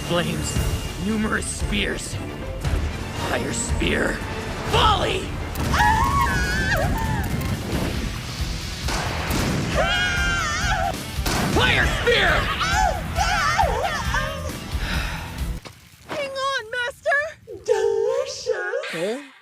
flames, numerous spears. Fire spear, volley! Fire spear! Hang on, Master! Delicious! Huh?